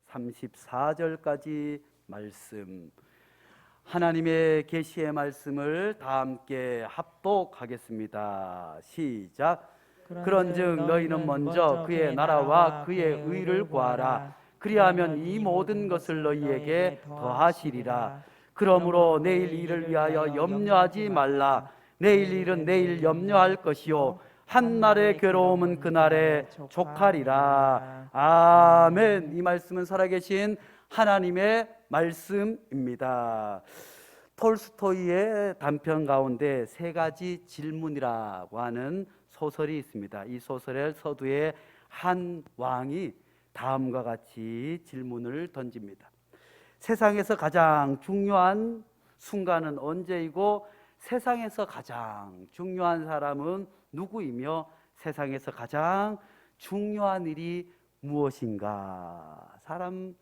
34절까지 말씀, 하나님의 계시의 말씀을 다 함께 합독하겠습니다. 시작. 그런즉 너희는 먼저 그의 나라와 그의 의를 구하라. 그리하면 이 모든 것을 너희에게 더하시리라. 그러므로 내일 일을 위하여 염려하지 말라. 내일 일은 내일 염려할 것이요 한날의 괴로움은 그날에 족하리라. 아멘. 이 말씀은 살아계신 하나님의 말씀입니다. 톨스토이의 단편 가운데 세 가지 질문이라고 하는 소설이 있습니다. 이 소설의 서두에 한 왕이 다음과 같이 질문을 던집니다. 세상에서 가장 중요한 순간은 언제이고 세상에서 가장 중요한 사람은 누구이며 세상에서 가장 중요한 일이 무엇인가? 사람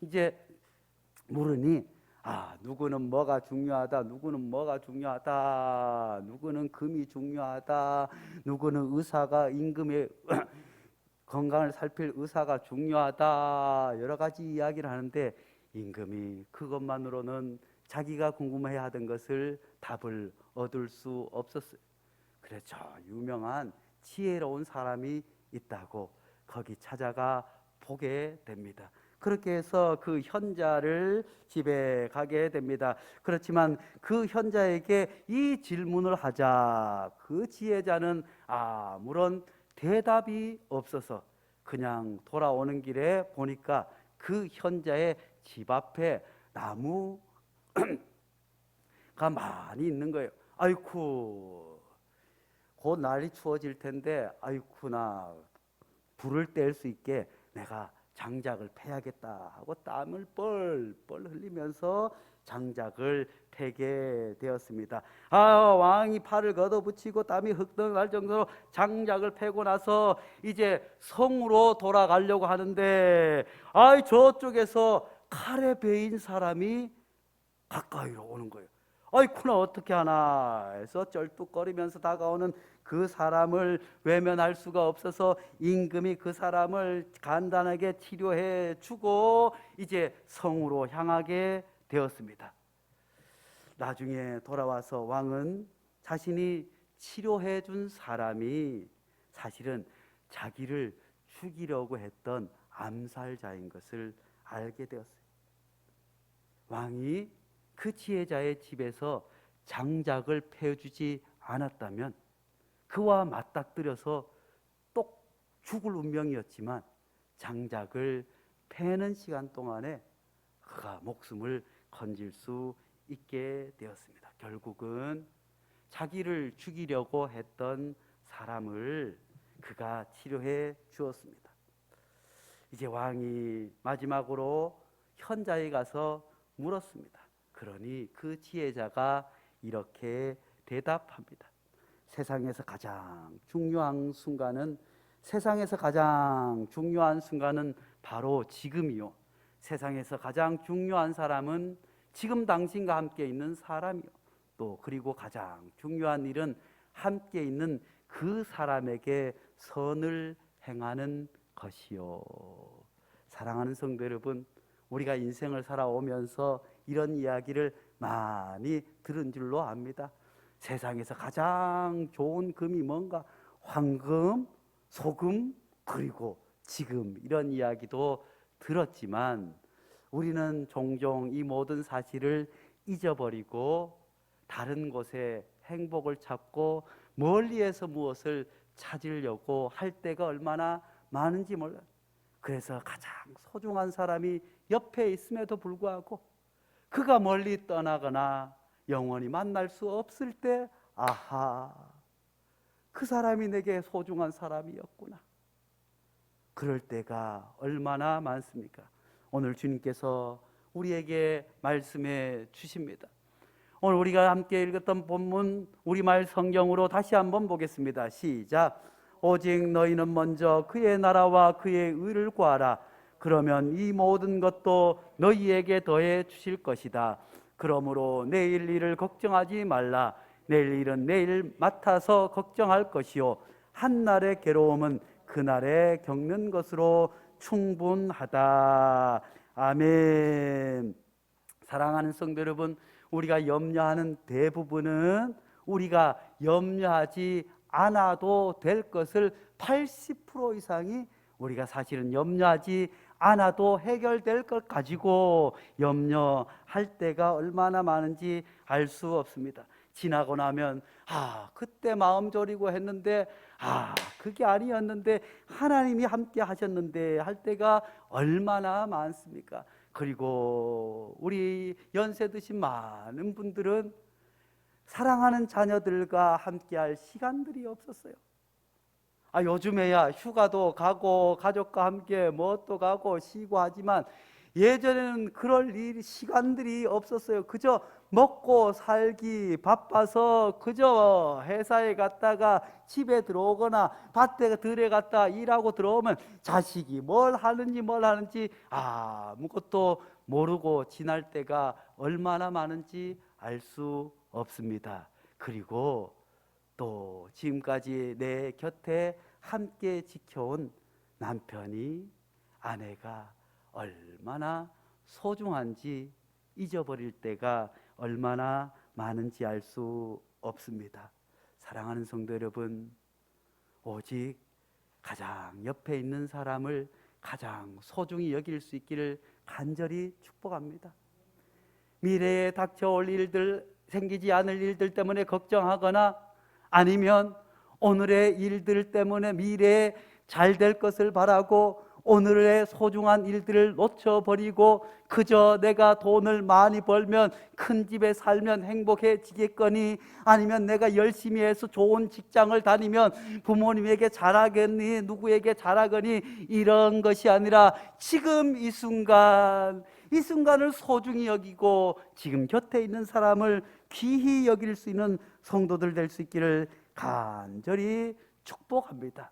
이제 물으니 누구는 뭐가 중요하다, 누구는 뭐가 중요하다, 누구는 금이 중요하다, 누구는 의사가 임금의 건강을 살필 의사가 중요하다, 여러 가지 이야기를 하는데 임금이 그것만으로는 자기가 궁금해야 하던 것을 답을 얻을 수 없었어요. 그렇죠. 유명한 지혜로운 사람이 있다고 거기 찾아가 보게 됩니다. 그렇게 해서 그 현자를 집에 가게 됩니다. 그렇지만 그 현자에게 이 질문을 하자 그 지혜자는 아무런 대답이 없어서 그냥 돌아오는 길에 보니까 그 현자의 집 앞에 나무가 많이 있는 거예요. 아이쿠, 곧 날이 추워질 텐데 아이쿠나 불을 뗄 수 있게 내가 장작을 패야겠다 하고 땀을 뻘뻘 흘리면서 장작을 패게 되었습니다. 왕이 팔을 걷어붙이고 땀이 흙덩 날 정도로 장작을 패고 나서 이제 성으로 돌아가려고 하는데 저쪽에서 칼에 베인 사람이 가까이로 오는 거예요. 아이쿠나 어떻게 하나 해서 쩔뚝거리면서 다가오는 그 사람을 외면할 수가 없어서 임금이 그 사람을 간단하게 치료해 주고 이제 성으로 향하게 되었습니다. 나중에 돌아와서 왕은 자신이 치료해 준 사람이 사실은 자기를 죽이려고 했던 암살자인 것을 알게 되었어요. 왕이 그 지혜자의 집에서 장작을 패주지 않았다면 그와 맞닥뜨려서 똑 죽을 운명이었지만 장작을 패는 시간 동안에 그가 목숨을 건질 수 있게 되었습니다. 결국은 자기를 죽이려고 했던 사람을 그가 치료해 주었습니다. 이제 왕이 마지막으로 현자에 가서 물었습니다. 그러니 그 지혜자가 이렇게 대답합니다. 세상에서 가장 중요한 순간은 바로 지금이요. 세상에서 가장 중요한 사람은 지금 당신과 함께 있는 사람이요. 또 그리고 가장 중요한 일은 함께 있는 그 사람에게 선을 행하는 것이요. 사랑하는 성도 여러분, 우리가 인생을 살아오면서 이런 이야기를 많이 들은 줄로 압니다. 세상에서 가장 좋은 금이 뭔가? 황금, 소금, 그리고 지금, 이런 이야기도 들었지만 우리는 종종 이 모든 사실을 잊어버리고 다른 곳에 행복을 찾고 멀리에서 무엇을 찾으려고 할 때가 얼마나 많은지 몰라요. 그래서 가장 소중한 사람이 옆에 있음에도 불구하고 그가 멀리 떠나거나 영원히 만날 수 없을 때 그 사람이 내게 소중한 사람이었구나. 그럴 때가 얼마나 많습니까? 오늘 주님께서 우리에게 말씀해 주십니다. 오늘 우리가 함께 읽었던 본문 우리말 성경으로 다시 한번 보겠습니다. 시작. 오직 너희는 먼저 그의 나라와 그의 의를 구하라. 그러면 이 모든 것도 너희에게 더해 주실 것이다. 그러므로 내일 일을 걱정하지 말라. 내일 일은 내일 맡아서 걱정할 것이요 한날의 괴로움은 그날에 겪는 것으로 충분하다. 아멘. 사랑하는 성도 여러분, 우리가 염려하는 대부분은 우리가 염려하지 않아도 될 것을 80% 이상이 우리가 사실은 염려하지 않아도 해결될 것 가지고 염려할 때가 얼마나 많은지 알 수 없습니다. 지나고 나면 그때 마음 졸이고 했는데 그게 아니었는데 하나님이 함께 하셨는데 할 때가 얼마나 많습니까? 그리고 우리 연세 드신 많은 분들은 사랑하는 자녀들과 함께할 시간들이 없었어요. 요즘에야 휴가도 가고 가족과 함께 뭣도 가고 쉬고 하지만 예전에는 그럴 시간들이 없었어요. 그저 먹고 살기 바빠서 그저 회사에 갔다가 집에 들어오거나 밭에 들에 갔다 일하고 들어오면 자식이 뭘 하는지 아무것도 모르고 지날 때가 얼마나 많은지 알 수 없습니다. 그리고 또 지금까지 내 곁에 함께 지켜온 남편이, 아내가 얼마나 소중한지 잊어버릴 때가 얼마나 많은지 알 수 없습니다. 사랑하는 성도 여러분, 오직 가장 옆에 있는 사람을 가장 소중히 여길 수 있기를 간절히 축복합니다. 미래에 닥쳐올 일들, 생기지 않을 일들 때문에 걱정하거나 아니면 오늘의 일들 때문에 미래에 잘 될 것을 바라고 오늘의 소중한 일들을 놓쳐버리고 그저 내가 돈을 많이 벌면 큰 집에 살면 행복해지겠거니, 아니면 내가 열심히 해서 좋은 직장을 다니면 부모님에게 잘하겠니, 누구에게 잘하거니, 이런 것이 아니라 지금 이 순간을 소중히 여기고 지금 곁에 있는 사람을 귀히 여길 수 있는 성도들 될 수 있기를 간절히 축복합니다.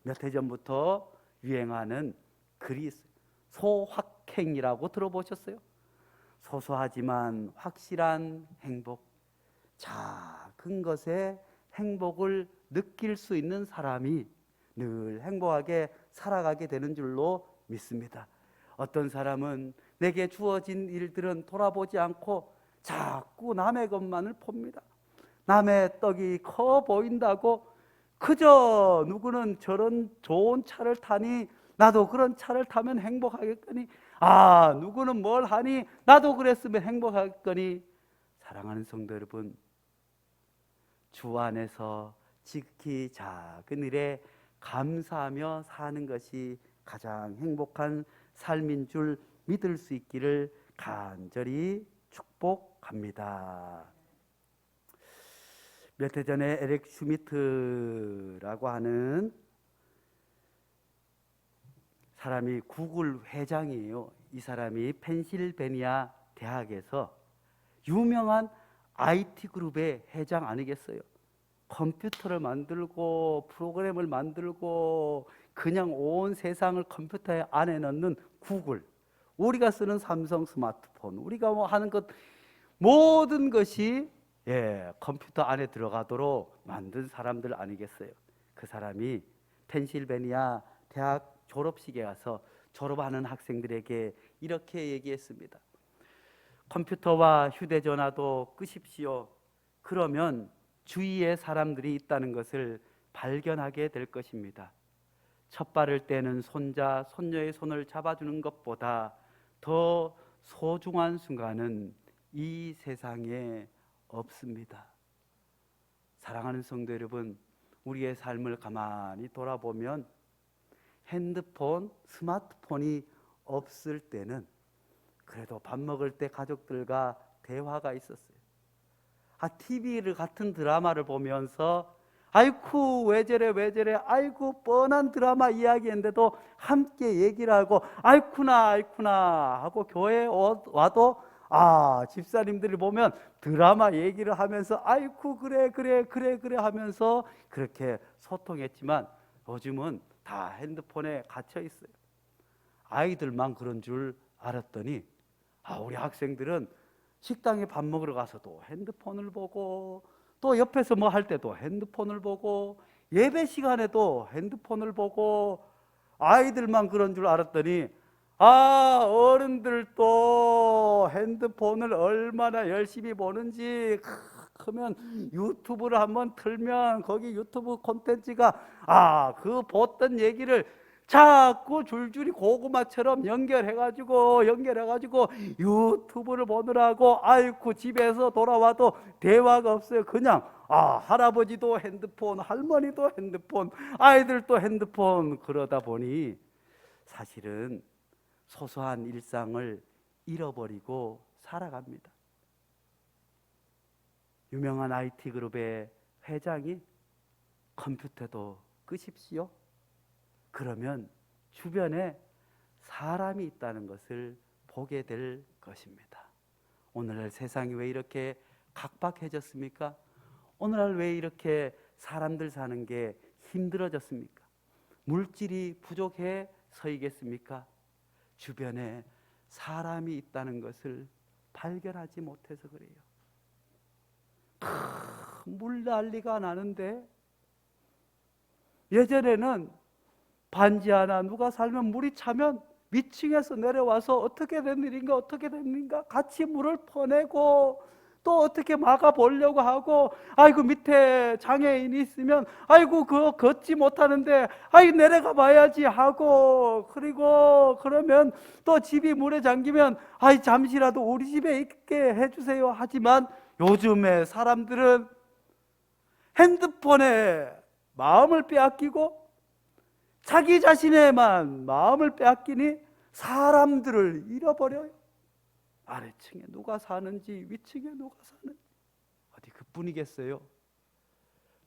몇 해 전부터 유행하는 글이 있어요. 소확행이라고 들어보셨어요? 소소하지만 확실한 행복, 작은 것에 행복을 느낄 수 있는 사람이 늘 행복하게 살아가게 되는 줄로 믿습니다. 어떤 사람은 내게 주어진 일들은 돌아보지 않고 자꾸 남의 것만을 봅니다. 남의 떡이 커 보인다고 그저 누구는 저런 좋은 차를 타니 나도 그런 차를 타면 행복하겠거니, 누구는 뭘 하니 나도 그랬으면 행복하겠거니. 사랑하는 성도 여러분, 주 안에서 지극히 작은 일에 감사하며 사는 것이 가장 행복한 삶인 줄 믿을 수 있기를 간절히 축복합니다. 몇 해 전에 에릭 슈미트라고 하는 사람이 구글 회장이에요. 이 사람이 펜실베니아 대학에서 유명한 IT 그룹의 회장 아니겠어요? 컴퓨터를 만들고 프로그램을 만들고 그냥 온 세상을 컴퓨터 안에 넣는 구글, 우리가 쓰는 삼성 스마트폰, 우리가 하는 것 모든 것이 컴퓨터 안에 들어가도록 만든 사람들 아니겠어요? 그 사람이 펜실베니아 대학 졸업식에 가서 졸업하는 학생들에게 이렇게 얘기했습니다. 컴퓨터와 휴대전화도 끄십시오. 그러면 주위에 사람들이 있다는 것을 발견하게 될 것입니다. 첫발을 떼는 손자, 손녀의 손을 잡아주는 것보다 더 소중한 순간은 이 세상에 없습니다. 사랑하는 성도 여러분, 우리의 삶을 가만히 돌아보면 핸드폰, 스마트폰이 없을 때는 그래도 밥 먹을 때 가족들과 대화가 있었어요. TV를 같은 드라마를 보면서 아이쿠 왜 저래 아이고 뻔한 드라마 이야기인데도 함께 얘기를 하고 아이쿠나 하고 교회에 와도 집사님들이 보면 드라마 얘기를 하면서 아이쿠 그래 하면서 그렇게 소통했지만 요즘은 다 핸드폰에 갇혀 있어요. 아이들만 그런 줄 알았더니 우리 학생들은 식당에 밥 먹으러 가서도 핸드폰을 보고 또 옆에서 뭐 할 때도 핸드폰을 보고 예배 시간에도 핸드폰을 보고 아이들만 그런 줄 알았더니 어른들도 핸드폰을 얼마나 열심히 보는지 크면 유튜브를 한번 틀면 거기 유튜브 콘텐츠가 그 보던 얘기를 자꾸 줄줄이 고구마처럼 연결해가지고 유튜브를 보느라고 아이고 집에서 돌아와도 대화가 없어요. 그냥 할아버지도 핸드폰, 할머니도 핸드폰, 아이들도 핸드폰. 그러다 보니 사실은 소소한 일상을 잃어버리고 살아갑니다. 유명한 IT 그룹의 회장이 컴퓨터도 끄십시오. 그러면 주변에 사람이 있다는 것을 보게 될 것입니다. 오늘날 세상이 왜 이렇게 각박해졌습니까? 오늘날 왜 이렇게 사람들 사는 게 힘들어졌습니까? 물질이 부족해서이겠습니까? 주변에 사람이 있다는 것을 발견하지 못해서 그래요. 물 난리가 나는데 예전에는 반지 하나 누가 살면 물이 차면 위층에서 내려와서 어떻게 된 일인가 같이 물을 퍼내고 또 어떻게 막아보려고 하고 아이고 밑에 장애인이 있으면 아이고 그거 걷지 못하는데 내려가 봐야지 하고 그리고 그러면 또 집이 물에 잠기면 잠시라도 우리 집에 있게 해주세요 하지만 요즘에 사람들은 핸드폰에 마음을 빼앗기고 자기 자신에만 마음을 빼앗기니 사람들을 잃어버려요. 아래층에 누가 사는지 위층에 누가 사는지 어디 그뿐이겠어요.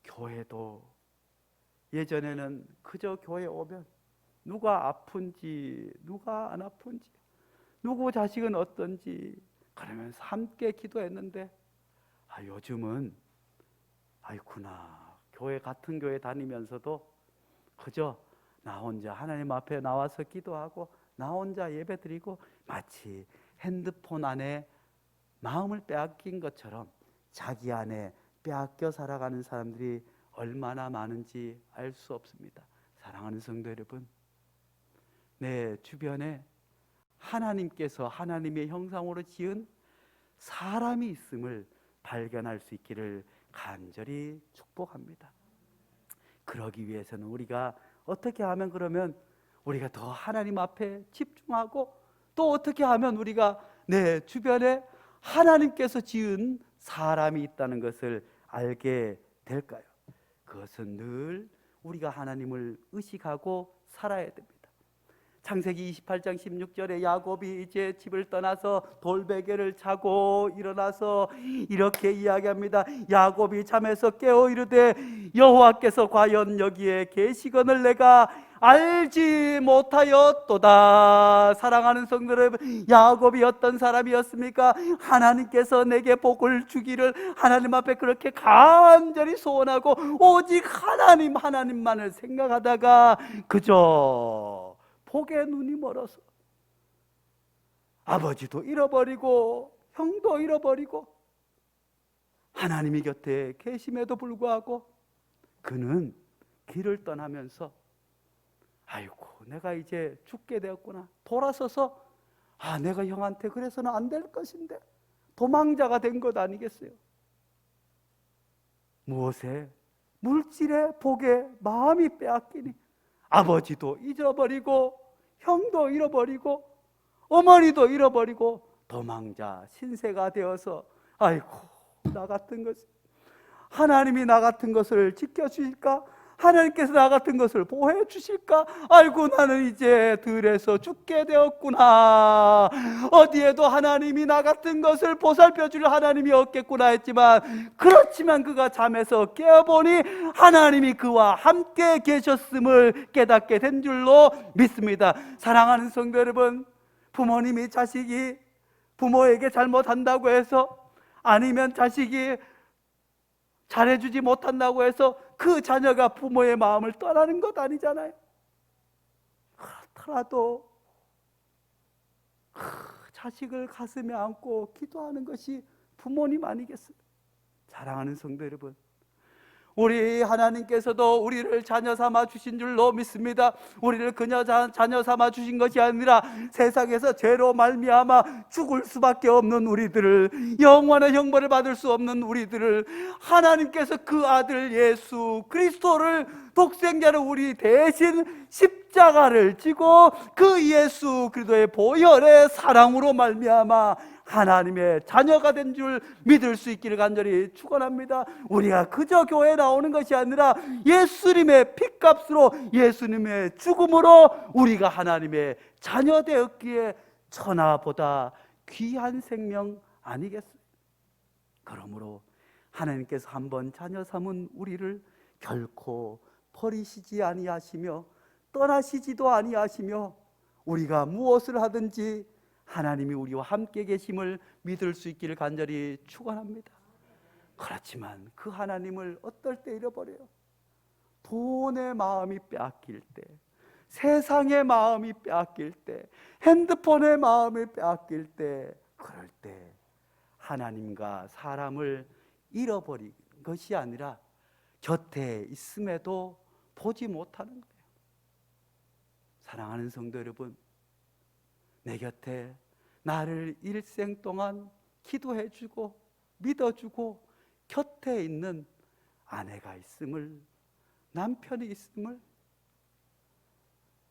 교회도 예전에는 그저 교회 오면 누가 아픈지 누가 안 아픈지 누구 자식은 어떤지 그러면서 함께 기도했는데 요즘은 아이쿠나 같은 교회 다니면서도 그저 나 혼자 하나님 앞에 나와서 기도하고 나 혼자 예배드리고 마치 핸드폰 안에 마음을 빼앗긴 것처럼 자기 안에 빼앗겨 살아가는 사람들이 얼마나 많은지 알 수 없습니다. 사랑하는 성도 여러분, 내 주변에 하나님께서 하나님의 형상으로 지은 사람이 있음을 발견할 수 있기를 간절히 축복합니다. 그러기 위해서는 우리가 어떻게 하면 그러면 우리가 더 하나님 앞에 집중하고 또 어떻게 하면 우리가 내 주변에 하나님께서 지은 사람이 있다는 것을 알게 될까요? 그것은 늘 우리가 하나님을 의식하고 살아야 됩니다. 창세기 28장 16절에 야곱이 이제 집을 떠나서 돌베개를 차고 일어나서 이렇게 이야기합니다. 야곱이 잠에서 깨어 이르되 여호와께서 과연 여기에 계시거늘 내가 알지 못하였도다. 사랑하는 성도 여러분, 야곱이 어떤 사람이었습니까? 하나님께서 내게 복을 주기를 하나님 앞에 그렇게 간절히 소원하고 오직 하나님만을 생각하다가 그저 복에 눈이 멀어서 아버지도 잃어버리고 형도 잃어버리고 하나님이 곁에 계심에도 불구하고 그는 길을 떠나면서 아이고 내가 이제 죽게 되었구나. 돌아서서 내가 형한테 그래서는 안 될 것인데 도망자가 된 것 아니겠어요? 무엇에? 물질의 복에 마음이 빼앗기니 아버지도 잊어버리고 형도 잃어버리고 어머니도 잃어버리고 도망자 신세가 되어서 아이고 나 같은 것 하나님이 나 같은 것을 지켜주실까? 하나님께서 나 같은 것을 보호해 주실까? 아이고 나는 이제 들에서 죽게 되었구나. 어디에도 하나님이 나 같은 것을 보살펴 줄 하나님이 없겠구나 했지만 그렇지만 그가 잠에서 깨어보니 하나님이 그와 함께 계셨음을 깨닫게 된 줄로 믿습니다. 사랑하는 성도 여러분, 부모님이 자식이 부모에게 잘못한다고 해서 아니면 자식이 잘해주지 못한다고 해서 그 자녀가 부모의 마음을 떠나는 것 아니잖아요. 그렇더라도 자식을 가슴에 안고 기도하는 것이 부모님 아니겠어요? 사랑하는 성도 여러분, 우리 하나님께서도 우리를 자녀 삼아 주신 줄로 믿습니다. 우리를 그녀 자녀 삼아 주신 것이 아니라 세상에서 죄로 말미암아 죽을 수밖에 없는 우리들을, 영원한 형벌을 받을 수 없는 우리들을 하나님께서 그 아들 예수 그리스도를, 독생자를 우리 대신 십자가를 지고 그 예수 그리스도의 보혈의 사랑으로 말미암아 하나님의 자녀가 된 줄 믿을 수 있기를 간절히 축원합니다. 우리가 그저 교회에 나오는 것이 아니라 예수님의 핏값으로, 예수님의 죽음으로 우리가 하나님의 자녀 되었기에 천하보다 귀한 생명 아니겠어요? 그러므로 하나님께서 한번 자녀 삼은 우리를 결코 버리시지 아니하시며 떠나시지도 아니하시며 우리가 무엇을 하든지 하나님이 우리와 함께 계심을 믿을 수 있기를 간절히 축원합니다. 그렇지만 그 하나님을 어떨 때 잃어버려요? 돈의 마음이 빼앗길 때, 세상의 마음이 빼앗길 때, 핸드폰의 마음이 빼앗길 때, 그럴 때 하나님과 사람을 잃어버린 것이 아니라 곁에 있음에도 보지 못하는 거예요. 사랑하는 성도 여러분, 내 곁에 나를 일생 동안 기도해주고 믿어주고 곁에 있는 아내가 있음을, 남편이 있음을,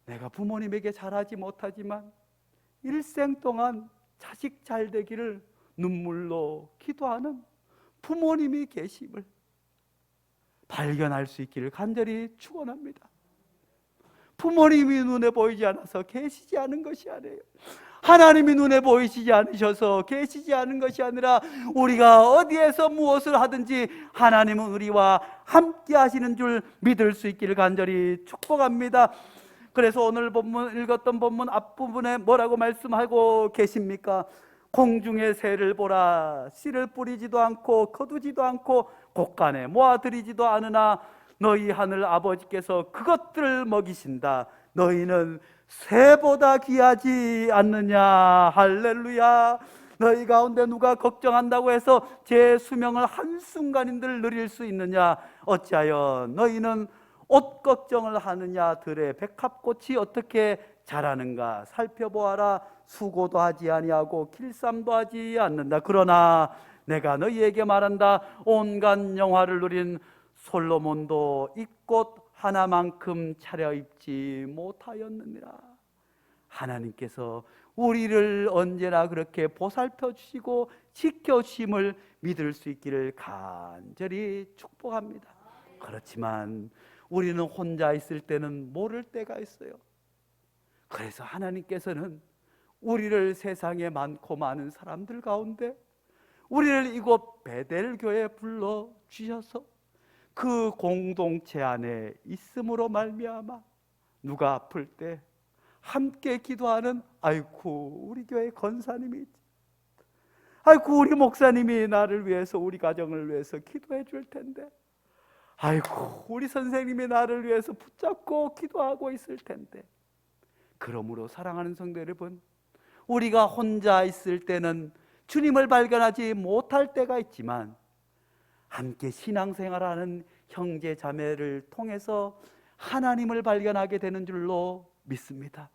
내가 부모님에게 잘하지 못하지만 일생 동안 자식 잘 되기를 눈물로 기도하는 부모님이 계심을 발견할 수 있기를 간절히 축원합니다. 부모님이 눈에 보이지 않아서 계시지 않은 것이 아니에요. 하나님이 눈에 보이시지 않으셔서 계시지 않은 것이 아니라 우리가 어디에서 무엇을 하든지 하나님은 우리와 함께 하시는 줄 믿을 수 있기를 간절히 축복합니다. 그래서 오늘 본문, 읽었던 본문 앞부분에 뭐라고 말씀하고 계십니까? 공중의 새를 보라, 씨를 뿌리지도 않고 거두지도 않고 곳간에 모아들이지도 않으나 너희 하늘 아버지께서 그것들을 먹이신다. 너희는 새보다 귀하지 않느냐. 할렐루야. 너희 가운데 누가 걱정한다고 해서 제 수명을 한순간인들 누릴 수 있느냐? 어찌하여 너희는 옷 걱정을 하느냐? 들의 백합꽃이 어떻게 자라는가 살펴보아라. 수고도 하지 아니하고 길쌈도 하지 않는다. 그러나 내가 너희에게 말한다. 온갖 영화를 누린 솔로몬도 이 꽃 하나만큼 차려입지 못하였느니라. 하나님께서 우리를 언제나 그렇게 보살펴 주시고 지켜주심을 믿을 수 있기를 간절히 축복합니다. 그렇지만 우리는 혼자 있을 때는 모를 때가 있어요. 그래서 하나님께서는 우리를 세상에 많고 많은 사람들 가운데 우리를 이곳 베델교회에 불러주셔서 그 공동체 안에 있음으로 말미암아 누가 아플 때 함께 기도하는, 아이고 우리 교회 권사님이 있지, 아이고 우리 목사님이 나를 위해서, 우리 가정을 위해서 기도해 줄 텐데, 아이고 우리 선생님이 나를 위해서 붙잡고 기도하고 있을 텐데. 그러므로 사랑하는 성도 여러분, 우리가 혼자 있을 때는 주님을 발견하지 못할 때가 있지만 함께 신앙생활하는 형제 자매를 통해서 하나님을 발견하게 되는 줄로 믿습니다.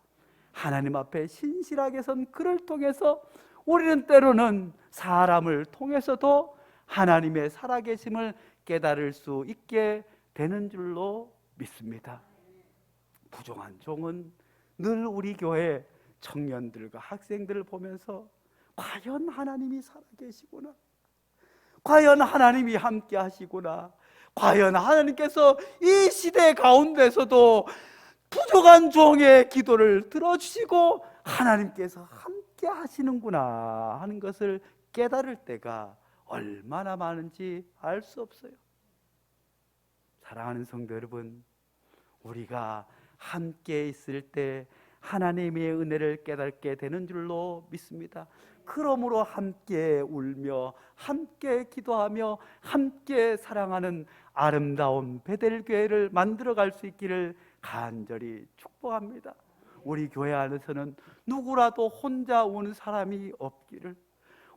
하나님 앞에 신실하게 선 그를 통해서 우리는 때로는 사람을 통해서도 하나님의 살아계심을 깨달을 수 있게 되는 줄로 믿습니다. 부정한 종은 늘 우리 교회 청년들과 학생들을 보면서 과연 하나님이 살아계시구나, 과연 하나님이 함께 하시구나, 과연 하나님께서 이 시대 가운데서도 부족한 종의 기도를 들어주시고 하나님께서 함께 하시는구나 하는 것을 깨달을 때가 얼마나 많은지 알 수 없어요. 사랑하는 성도 여러분, 우리가 함께 있을 때 하나님의 은혜를 깨닫게 되는 줄로 믿습니다. 그러므로 함께 울며 함께 기도하며 함께 사랑하는 아름다운 베델교회를 만들어갈 수 있기를 간절히 축복합니다. 우리 교회 안에서는 누구라도 혼자 우는 사람이 없기를,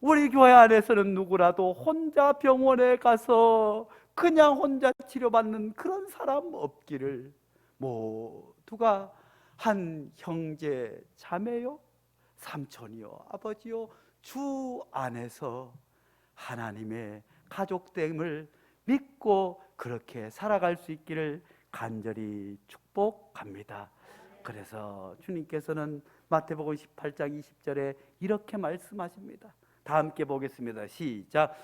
우리 교회 안에서는 누구라도 혼자 병원에 가서 그냥 혼자 치료받는 그런 사람 없기를, 모두가 한 형제 자매요, 삼촌이요, 아버지요, 주 안에서 하나님의 가족됨을 믿고 그렇게 살아갈 수 있기를 간절히 축복합니다. 그래서 주님께서는 마태복음 18장 20절에 이렇게 말씀하십니다. 다 함께 보겠습니다. 시작.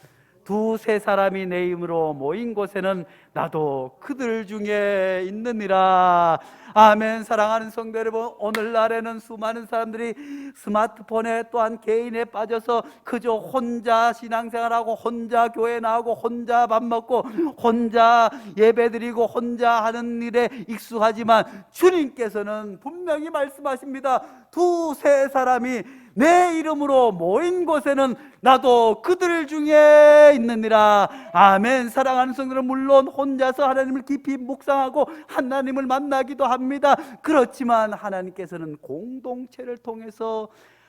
두세 사람이 내 이름으로 모인 곳에는 나도 그들 중에 있느니라. 아멘. 사랑하는 성도 여러분, 오늘날에는 수많은 사람들이 스마트폰에 또한 개인에 빠져서 그저 혼자 신앙생활하고 혼자 교회 나오고 혼자 밥 먹고 혼자 예배드리고 혼자 하는 일에 익숙하지만 주님께서는 분명히 말씀하십니다. 두세 사람이 내 이름으로 모인 곳에는 나도 그들 중에 있느니라. 아멘. 사랑하는 성도들은 물론 혼자서 하나님을 깊이 묵상하고 하나님을 만나기도 합니다. 그렇지만 하나님께서는 공동체를 통해서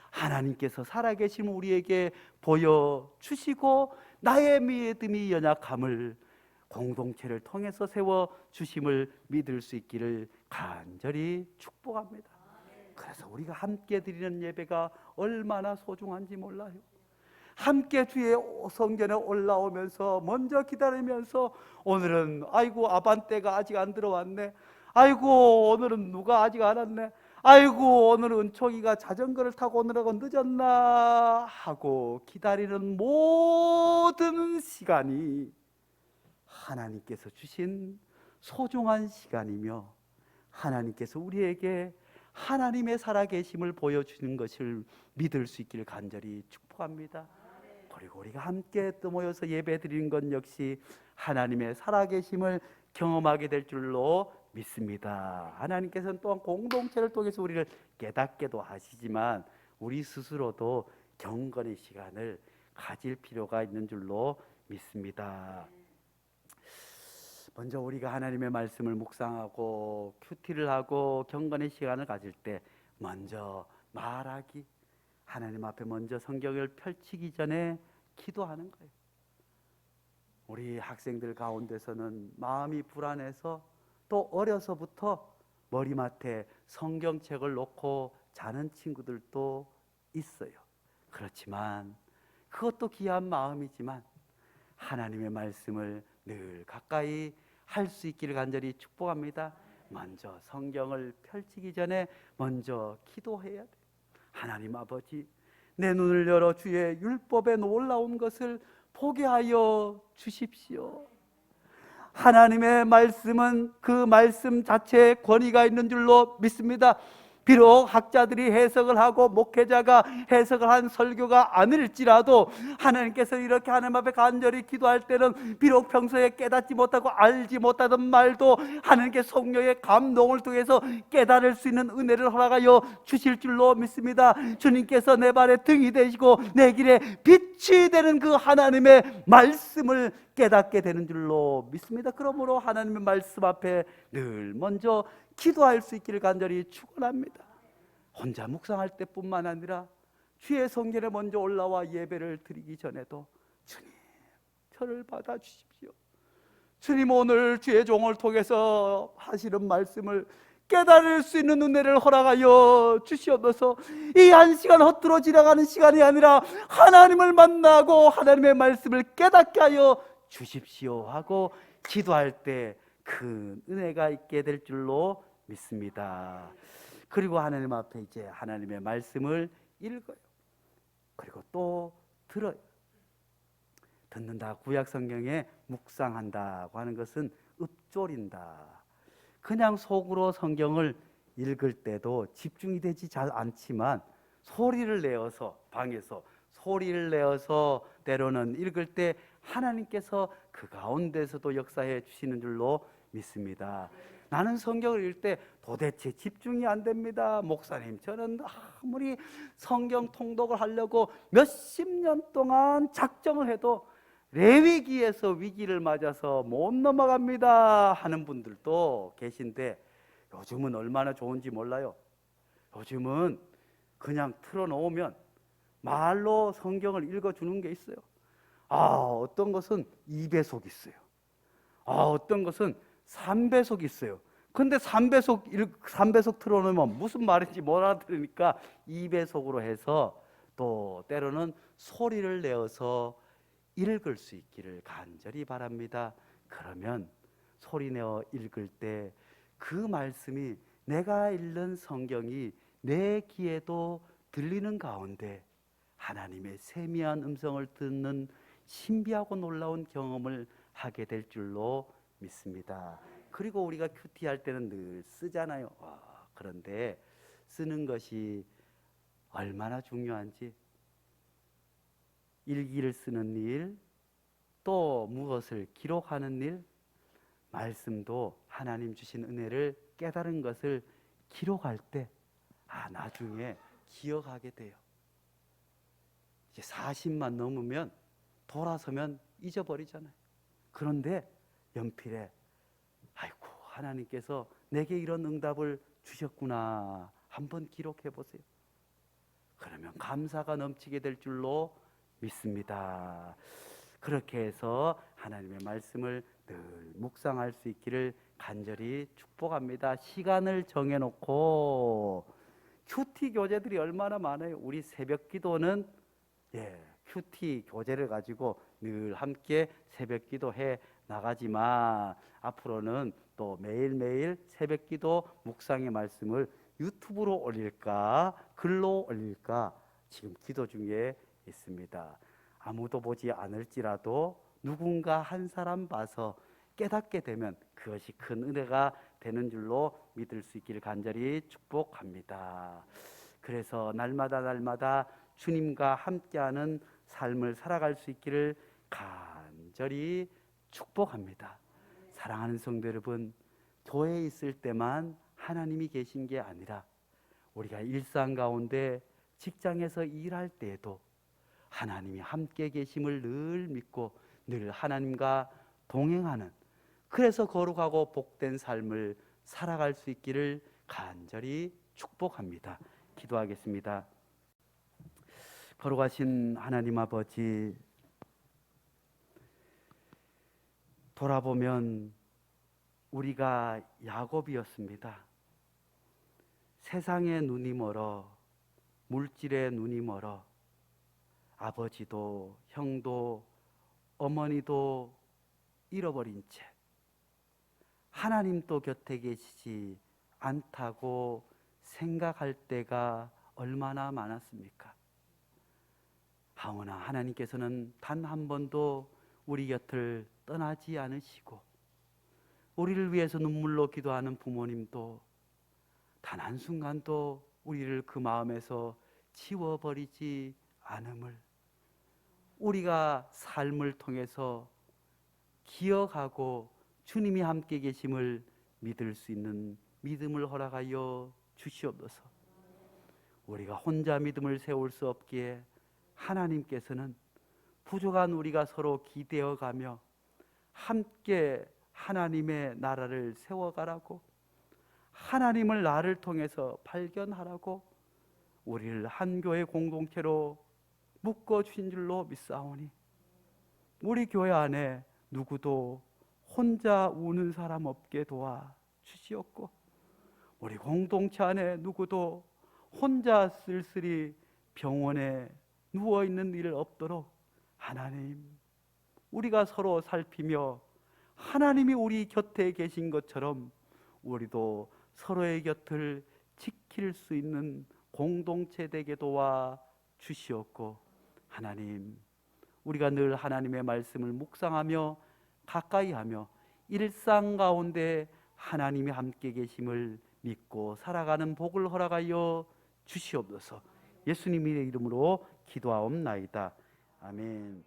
하나님께서 살아계신 우리에게 보여주시고 나의 믿음이 연약함을 공동체를 통해서 세워주심을 믿을 수 있기를 간절히 축복합니다. 그래서 우리가 함께 드리는 예배가 얼마나 소중한지 몰라요. 함께 주의 성전에 올라오면서 먼저 기다리면서 오늘은 아이고 아반떼가 아직 안 들어왔네, 아이고 오늘은 누가 아직 안 왔네, 아이고 오늘은 은총이가 자전거를 타고 오느라고 늦었나 하고 기다리는 모든 시간이 하나님께서 주신 소중한 시간이며 하나님께서 우리에게 하나님의 살아계심을 보여주는 것을 믿을 수 있기를 간절히 축복합니다. 그리고 우리가 함께 또 모여서 예배드리는 것 역시 하나님의 살아계심을 경험하게 될 줄로 믿습니다. 하나님께서는 또한 공동체를 통해서 우리를 깨닫게도 하시지만 우리 스스로도 경건의 시간을 가질 필요가 있는 줄로 믿습니다. 먼저 우리가 하나님의 말씀을 묵상하고 큐티를 하고 경건의 시간을 가질 때 먼저 말하기, 하나님 앞에 먼저 성경을 펼치기 전에 기도하는 거예요. 우리 학생들 가운데서는 마음이 불안해서 또 어려서부터 머리맡에 성경책을 놓고 자는 친구들도 있어요. 그렇지만 그것도 귀한 마음이지만 하나님의 말씀을 늘 가까이 할 수 있기를 간절히 축복합니다. 먼저 성경을 펼치기 전에 먼저 기도해야 돼요. 하나님 아버지, 내 눈을 열어 주의 율법에 놀라운 것을 보게 하여 주십시오. 하나님의 말씀은 그 말씀 자체에 권위가 있는 줄로 믿습니다. 비록 학자들이 해석을 하고 목회자가 해석을 한 설교가 아닐지라도 하나님께서 이렇게 하나님 앞에 간절히 기도할 때는 비록 평소에 깨닫지 못하고 알지 못하던 말도 하나님께 성령의 감동을 통해서 깨달을 수 있는 은혜를 허락하여 주실 줄로 믿습니다. 주님께서 내 발에 등이 되시고 내 길에 빛이 되는 그 하나님의 말씀을 깨닫게 되는 줄로 믿습니다. 그러므로 하나님의 말씀 앞에 늘 먼저 기도할 수 있기를 간절히 축원합니다. 혼자 묵상할 때뿐만 아니라 주의 성전에 먼저 올라와 예배를 드리기 전에도 주님, 저를 받아주십시오. 주님, 오늘 주의 종을 통해서 하시는 말씀을 깨달을 수 있는 은혜를 허락하여 주시옵소서. 이 한 시간 헛들어 지나가는 시간이 아니라 하나님을 만나고 하나님의 말씀을 깨닫게 하여 주십시오 하고 기도할 때 큰 은혜가 있게 될 줄로 믿습니다. 그리고 하나님 앞에 이제 하나님의 말씀을 읽어요. 그리고 또 들어요. 듣는다, 구약 성경에 묵상한다고 하는 것은 읊조린다. 그냥 속으로 성경을 읽을 때도 집중이 되지 잘 않지만 소리를 내어서, 방에서 소리를 내어서 때로는 읽을 때 하나님께서 그 가운데서도 역사해 주시는 줄로 믿습니다. 나는 성경을 읽을 때 도대체 집중이 안 됩니다. 목사님, 저는 아무리 성경 통독을 하려고 몇십 년 동안 작정을 해도 레위기에서 위기를 맞아서 못 넘어갑니다 하는 분들도 계신데, 요즘은 얼마나 좋은지 몰라요. 요즘은 그냥 틀어놓으면 말로 성경을 읽어주는 게 있어요. 어떤 것은 2배속 있어요. 어떤 것은 3배속이 있어요. 근데 3배속 틀어놓으면 무슨 말인지 못 알아들으니까 2배속으로 해서 또 때로는 소리를 내어서 읽을 수 있기를 간절히 바랍니다. 그러면 소리내어 읽을 때 그 말씀이, 내가 읽는 성경이 내 귀에도 들리는 가운데 하나님의 세미한 음성을 듣는 신비하고 놀라운 경험을 하게 될 줄로 믿습니다. 그리고 우리가 큐티 할 때는 늘 쓰잖아요. 그런데 쓰는 것이 얼마나 중요한지, 일기를 쓰는 일, 또 무엇을 기록하는 일, 말씀도 하나님 주신 은혜를 깨달은 것을 기록할 때 나중에 기억하게 돼요. 이제 40만 넘으면 돌아서면 잊어버리잖아요. 그런데 연필에 아이고, 하나님께서 내게 이런 응답을 주셨구나, 한번 기록해 보세요. 그러면 감사가 넘치게 될 줄로 믿습니다. 그렇게 해서 하나님의 말씀을 늘 묵상할 수 있기를 간절히 축복합니다. 시간을 정해놓고, 큐티 교재들이 얼마나 많아요. 우리 새벽 기도는 큐티 교재를 가지고 늘 함께 새벽 기도해 나가지만, 앞으로는 또 매일매일 새벽 기도 묵상의 말씀을 유튜브로 올릴까, 글로 올릴까 지금 기도 중에 있습니다. 아무도 보지 않을지라도 누군가 한 사람 봐서 깨닫게 되면 그것이 큰 은혜가 되는 줄로 믿을 수 있기를 간절히 축복합니다. 그래서 날마다 주님과 함께하는 삶을 살아갈 수 있기를 간절히 축복합니다. 사랑하는 성도 여러분, 교회에 있을 때만 하나님이 계신 게 아니라 우리가 일상 가운데 직장에서 일할 때에도 하나님이 함께 계심을 늘 믿고 늘 하나님과 동행하는, 그래서 거룩하고 복된 삶을 살아갈 수 있기를 간절히 축복합니다. 기도하겠습니다. 거룩하신 하나님 아버지, 돌아보면 우리가 야곱이었습니다. 세상의 눈이 멀어, 물질의 눈이 멀어, 아버지도 형도 어머니도 잃어버린 채 하나님도 곁에 계시지 않다고 생각할 때가 얼마나 많았습니까? 하오나 하나님께서는 단 한 번도 우리 곁을 떠나지 않으시고, 우리를 위해서 눈물로 기도하는 부모님도 단 한순간도 우리를 그 마음에서 지워버리지 않음을 우리가 삶을 통해서 기억하고 주님이 함께 계심을 믿을 수 있는 믿음을 허락하여 주시옵소서. 우리가 혼자 믿음을 세울 수 없기에 하나님께서는 부족한 우리가 서로 기대어 가며 함께 하나님의 나라를 세워가라고, 하나님을 나를 통해서 발견하라고 우리를 한 교회 공동체로 묶어주신 줄로 믿사오니, 우리 교회 안에 누구도 혼자 우는 사람 없게 도와 주시옵고, 우리 공동체 안에 누구도 혼자 쓸쓸히 병원에 누워있는 일 없도록 하나님, 우리가 서로 살피며 하나님이 우리 곁에 계신 것처럼 우리도 서로의 곁을 지킬 수 있는 공동체 되게 도와 주시옵고, 하나님, 우리가 늘 하나님의 말씀을 묵상하며 가까이 하며 일상 가운데 하나님이 함께 계심을 믿고 살아가는 복을 허락하여 주시옵소서. 예수님의 이름으로 기도하옵나이다. 아멘.